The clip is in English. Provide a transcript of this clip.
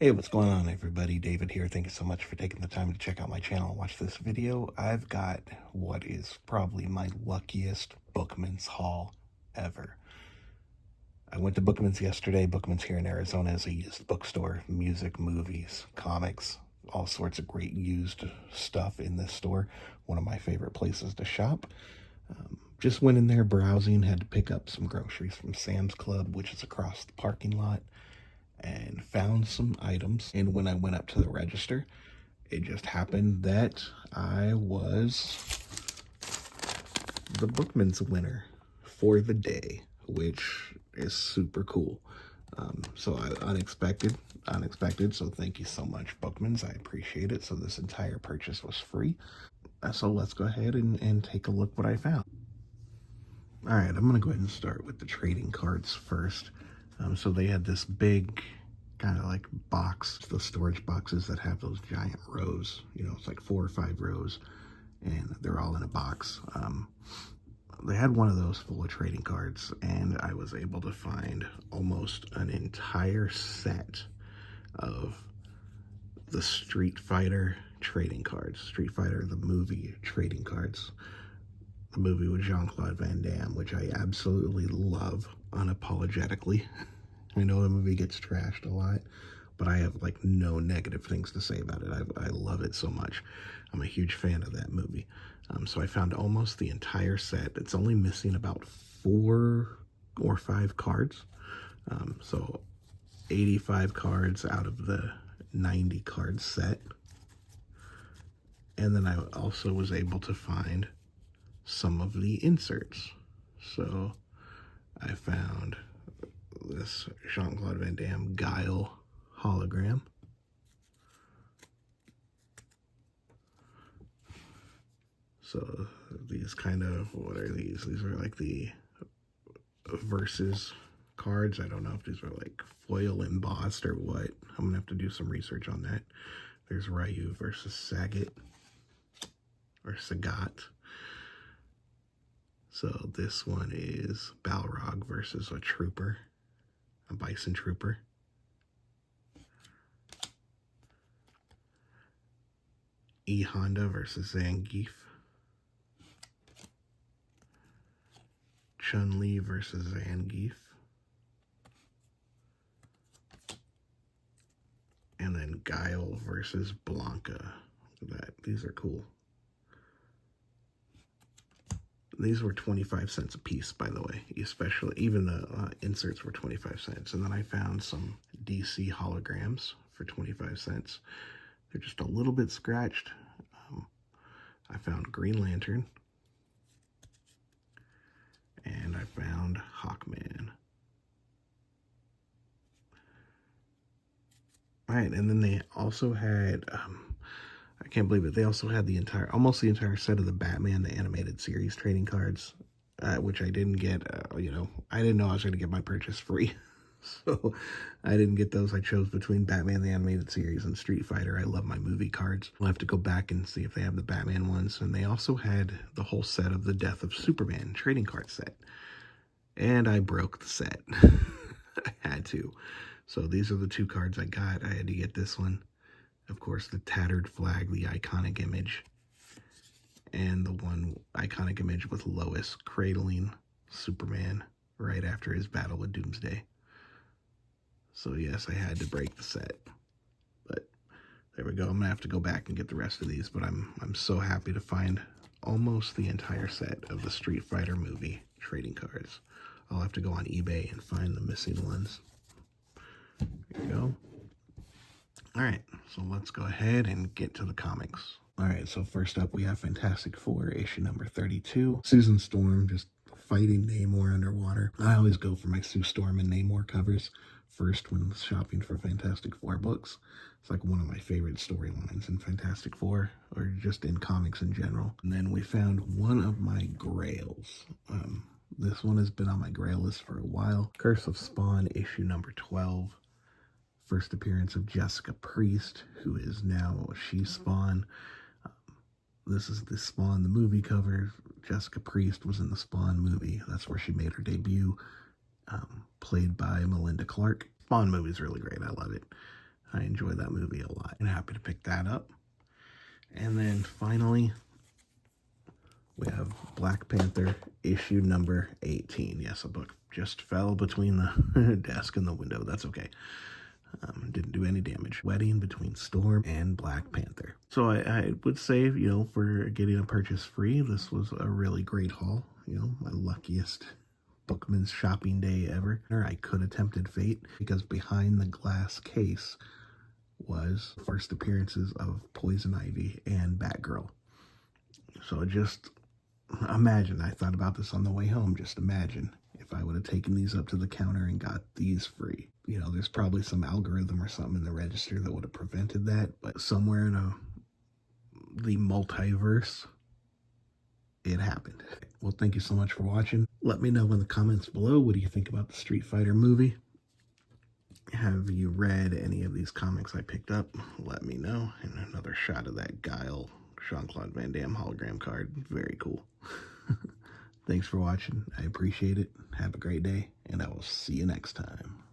Hey, what's going on, everybody? David here. Thank you so much for taking the time to check out my channel and watch this video. I've got what is probably my luckiest Bookman's haul ever. I went to Bookman's yesterday. Bookman's here in Arizona is a used bookstore, music, movies, comics, all sorts of great used stuff in this store. One of my favorite places to shop. Just went in there browsing, had to pick up some groceries from Sam's Club, which is across the parking lot, and found some items. And when I went up to the register, it just happened that I was the Bookman's winner for the day, which is super cool. So unexpected. So thank you so much, Bookman's. I appreciate it. So this entire purchase was free. So let's go ahead and take a look what I found. All right, I'm going to go ahead and start with the trading cards first. So they had this big kind of like box, the storage boxes that have those giant rows. You know, it's like 4 or 5 rows, and they're all in a box. They had one of those full of trading cards, and I was able to find almost an entire set of the Street Fighter trading cards. Street Fighter, the movie trading cards. The movie with Jean-Claude Van Damme, which I absolutely love unapologetically. I know the movie gets trashed a lot, but I have like no negative things to say about it. I love it so much. I'm a huge fan of that movie. So I found almost the entire set. It's only missing about 4 or 5 cards. So 85 cards out of the 90 card set. And then I also was able to find some of the inserts. So I found this Jean-Claude Van Damme Guile hologram. So these kind of, what are these? These are like the versus cards. I don't know if these are like foil embossed or what. I'm gonna have to do some research on that. There's Ryu versus Sagat or Sagat. So this one is Balrog versus a trooper, a bison trooper. E Honda versus Zangief. Chun-Li versus Zangief. And then Guile versus Blanca. Look at that. These are cool. These were 25 cents a piece, by the way. Especially, even the inserts were 25 cents. And then I found some DC holograms for 25 cents. They're just a little bit scratched. I found Green Lantern. And I found Hawkman. All right, and then they also had, I can't believe it, they also had the almost the entire set of the Batman, the animated series trading cards, which I didn't get. You know, I didn't know I was going to get my purchase free. So I didn't get those. I chose between Batman, the animated series, and Street Fighter. I love my movie cards. I'll have to go back and see if they have the Batman ones. And they also had the whole set of the Death of Superman trading card set. And I broke the set. I had to. So these are the 2 cards I got. I had to get this one. Of course, the tattered flag, the iconic image. And the one iconic image with Lois cradling Superman right after his battle with Doomsday. So yes, I had to break the set. But there we go. I'm going to have to go back and get the rest of these. But I'm so happy to find almost the entire set of the Street Fighter movie trading cards. I'll have to go on eBay and find the missing ones. There you go. All right, so let's go ahead and get to the comics. All right, so first up we have Fantastic Four, issue number 32. Susan Storm just fighting Namor underwater. I always go for my Sue Storm and Namor covers first when shopping for Fantastic Four books. It's like one of my favorite storylines in Fantastic Four, or just in comics in general. And then we found one of my grails. This one has been on my grail list for a while. Curse of Spawn, issue number 12. First appearance of Jessica Priest, who is now She-Spawn. This is the Spawn, the movie cover. Jessica Priest was in the Spawn movie. That's where she made her debut, played by Melinda Clarke. Spawn movie is really great. I love it. I enjoy that movie a lot and happy to pick that up. And then finally, we have Black Panther issue number 18. Yes, a book just fell between the desk and the window. That's okay. Didn't do any damage. Wedding between Storm and Black Panther. So I would say, you know, for getting a purchase free, this was a really great haul. You know, my luckiest Bookman's shopping day ever. I could have tempted fate because behind the glass case was first appearances of Poison Ivy and Batgirl. So just imagine, I thought about this on the way home, just imagine if I would have taken these up to the counter and got these free. You know, there's probably some algorithm or something in the register that would have prevented that, but somewhere in the multiverse, it happened. Well, thank you so much for watching. Let me know in the comments below, what do you think about the Street Fighter movie? Have you read any of these comics I picked up? Let me know. And another shot of that Guile Jean-Claude Van Damme hologram card. Very cool. Thanks for watching. I appreciate it. Have a great day, and I will see you next time.